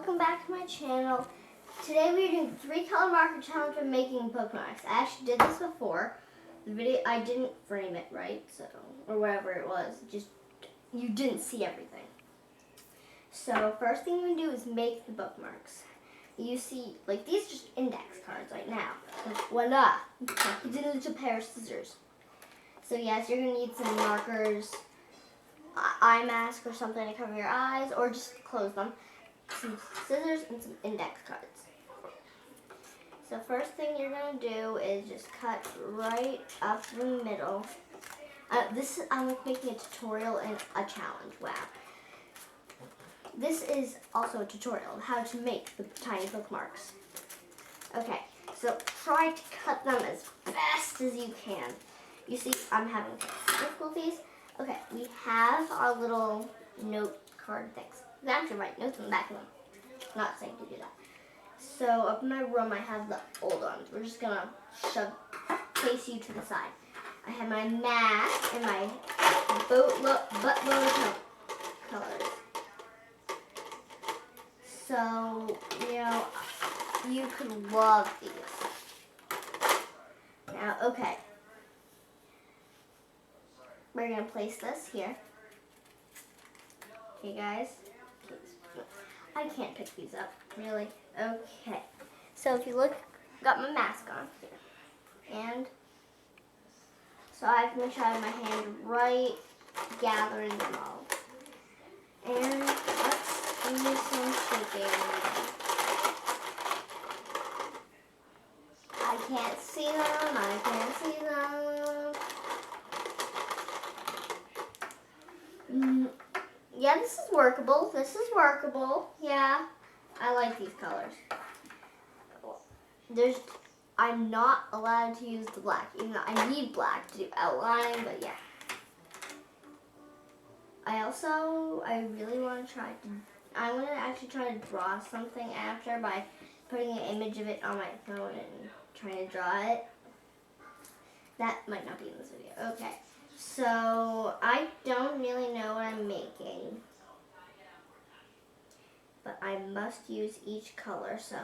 welcome back to my channel. Today we're doing 3 color marker challenge of making bookmarks. I actually did this before. The video, I didn't frame it right, so, or whatever it was, just, you didn't see everything. So first thing we do is make the bookmarks. You see, like these are just index cards right now. Voila! You did a little pair of scissors. So yes, you're gonna need some markers, eye mask or something to cover your eyes, or just close them. Some scissors and some index cards. So first thing you're gonna do is just cut right up the middle. I'm making a tutorial and a challenge. Wow. This is also a tutorial on how to make the tiny bookmarks. Okay, so try to cut them as fast as you can. You see, I'm having difficulties. Okay, we have our little note card things. You have to write notes on the back of them. I'm not saying to do that. So up in my room, I have the old ones. We're just gonna face you to the side. I have my mask and my buttload of colors. So, you know, you could love these. Now, okay. We're gonna place this here. Okay, guys. I can't pick these up, really. Okay. So if you look, got my mask on here. And so I have to make sure I have my hand right, gathering them all. And let's do some shaking. I can't see them, I can't see them. Yeah, this is workable. This is workable. Yeah, I like these colors. I'm not allowed to use the black, even though I need black to do outline, but yeah. I really want to I want to actually try to draw something after by putting an image of it on my phone and trying to draw it. That might not be in this video. Okay. So, I don't really know what I'm making, but I must use each color, so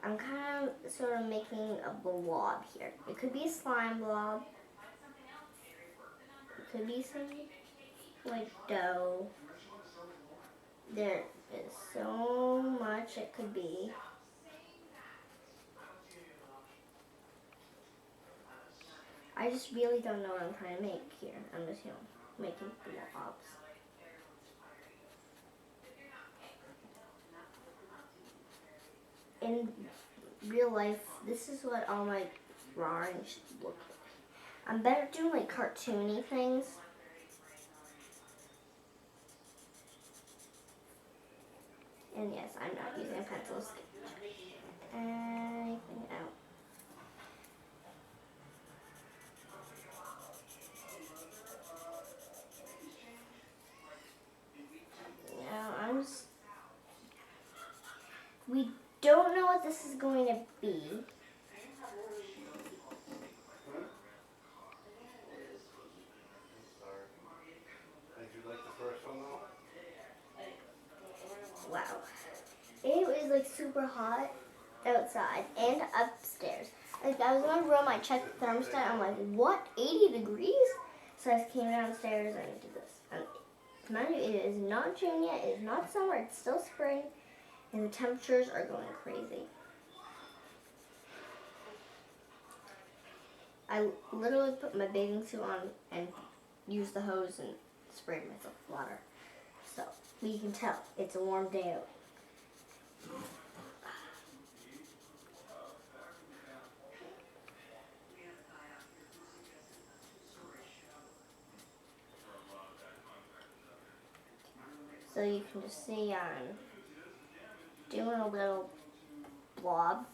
I'm kind of sort of making a blob here. It could be a slime blob, it could be some like dough. There is so much it could be. I just really don't know what I'm trying to make here. I'm just, making blobs. In real life, this is what all my drawings should look like. I'm better at doing like cartoony things. And yes, I'm not using a pencil to sketch anything out. We don't know what this is going to be. Wow. It was like super hot outside and upstairs. Like I was in my room, I checked the thermostat, I'm like, what, 80 degrees? So I came downstairs and I did this. And mind you, it is not June yet, it is not summer, it's still spring, and the temperatures are going crazy. I literally put my bathing suit on and used the hose and sprayed myself with water. So you can tell it's a warm day out. So you can just see I'm doing a little blob.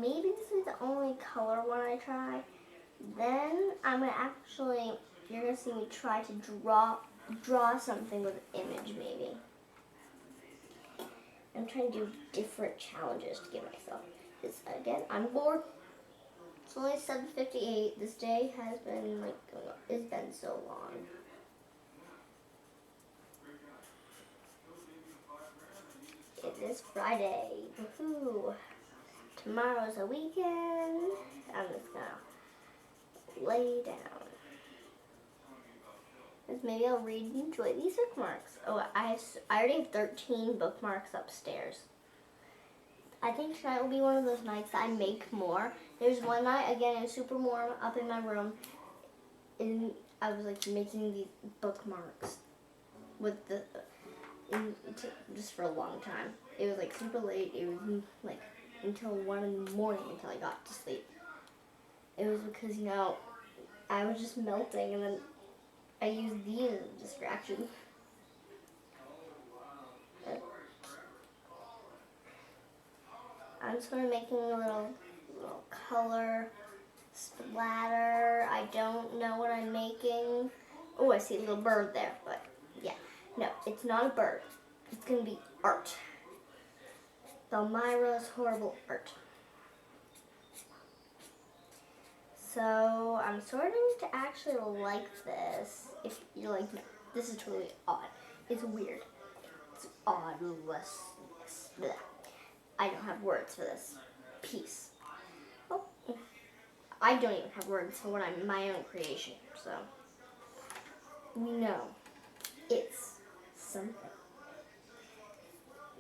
Maybe this is the only color one I try. Then you're gonna see me try to draw something with an image maybe. I'm trying to do different challenges to give myself. Because again, I'm bored. It's only 7:58. This day has been it's been so long. is Friday. Woohoo! Tomorrow's a weekend. I'm just gonna lay down. Maybe I'll read and enjoy these bookmarks. Oh, I already have 13 bookmarks upstairs. I think tonight will be one of those nights that I make more. There's one night, again, it was super warm up in my room, and I was like making these bookmarks with just for a long time. It was like super late. It was like until 1 in the morning until I got to sleep. It was because, you know, I was just melting, and then I used these as a distraction. I'm sort of making a little color splatter. I don't know what I'm making. Oh, I see a little bird there, but yeah. No, it's not a bird. It's going to be art. Belmyra's horrible art. So I'm starting to actually like this. If you're like, no, this is totally odd. It's weird. It's odd. I don't have words for this piece. Oh, I don't even have words for what I'm my own creation. So we know it's something.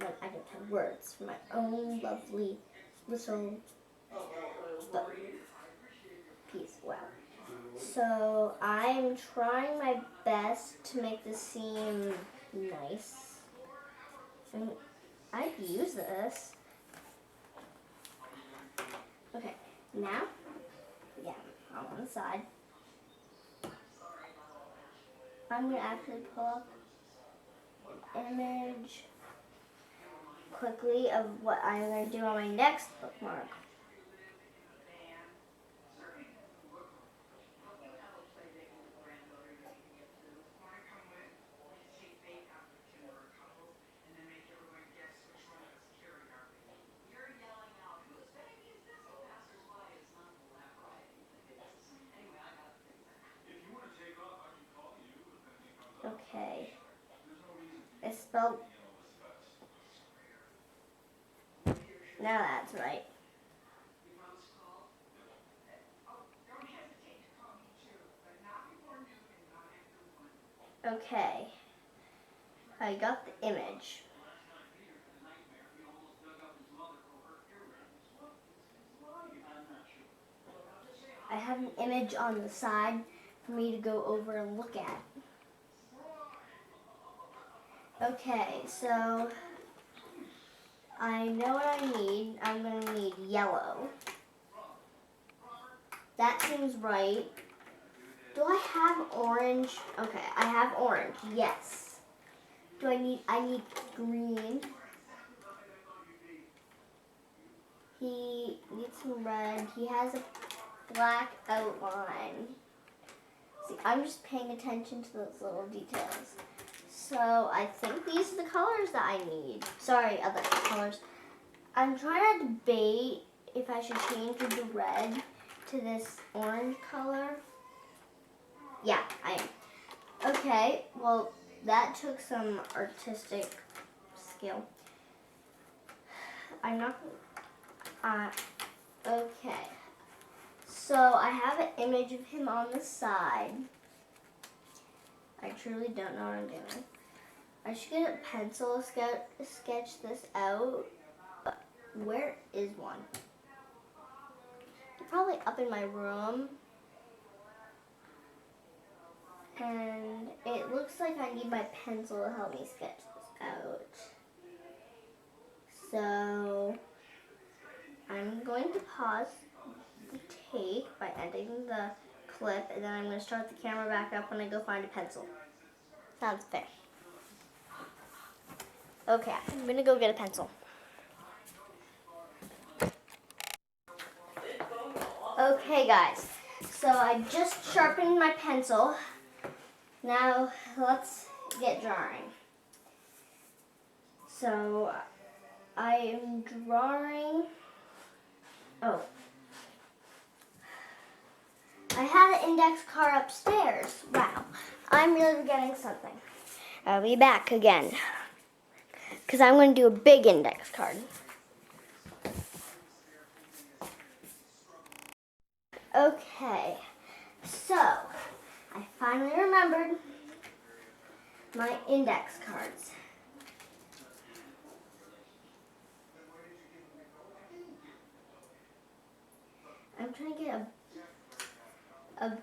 But I don't have words for my own lovely little piece. Wow. So I'm trying my best to make this seem nice. And I'd use this. Okay, now, yeah, on one side, I'm going to actually pull up an image quickly of what I'm going to do on my next bookmark. Okay, it's spelled, now that's right. Okay, I got the image. I have an image on the side for me to go over and look at. Okay, so I know what I need. I'm going to need yellow. That seems right. Do I have orange? Okay, I have orange, yes. I need green. He needs some red. He has a black outline. See, I'm just paying attention to those little details. So I think these are the colors that I need. Sorry, other colors. I'm trying to debate if I should change the red to this orange color. Yeah, I am. Okay, well, that took some artistic skill. I'm not, okay. So I have an image of him on the side. I truly don't know what I'm doing. I should get a pencil, sketch this out. But where is one? Probably up in my room. And it looks like I need my pencil to help me sketch this out. So I'm going to pause the take by ending the clip, and then I'm going to start the camera back up when I go find a pencil. Sounds fair. Okay, I'm going to go get a pencil. Okay, guys, so I just sharpened my pencil. Now let's get drawing. So I am drawing, I had an index card upstairs. Wow, I'm really forgetting something. I'll be back again, because I'm going to do a big index card. Okay, so I finally remembered my index cards. I'm trying to get a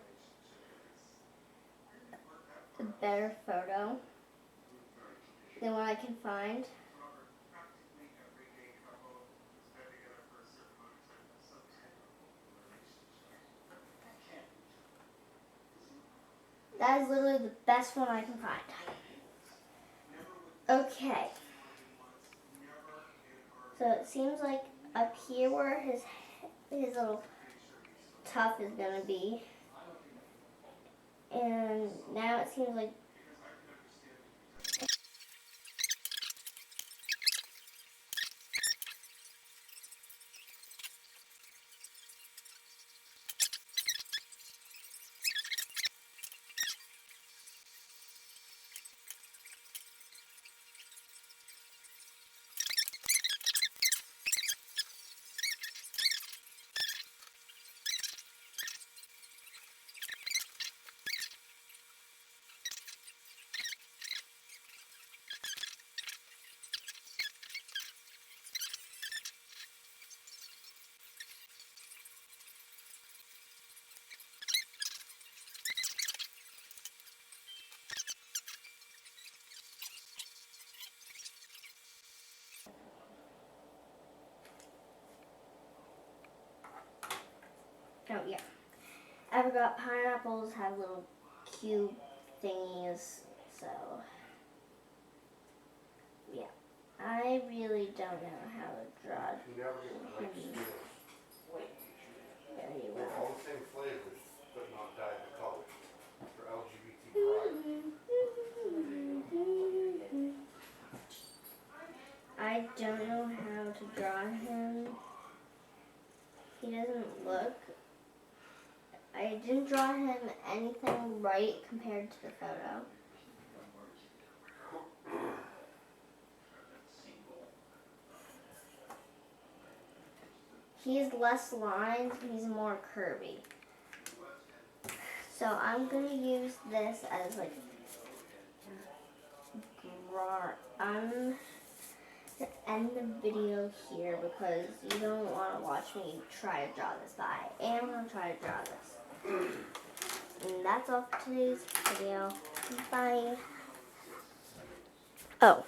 better photo than what I can find. That is literally the best one I can find. Okay. So it seems like up here where his little tuft is going to be. And now it seems like oh yeah. I forgot pineapples have little cube thingies, so yeah. I really don't know how to draw him very well. All the same flavors, but not dyed the colors. For LGBT pride. I don't know how to draw him. He doesn't look. I didn't draw him anything right compared to the photo. He's less lines, he's more curvy. So I'm gonna use this as like I'm gonna end the video here because you don't want to watch me try to draw this, but I am gonna try to draw this. And that's all for today's video. Bye. Oh.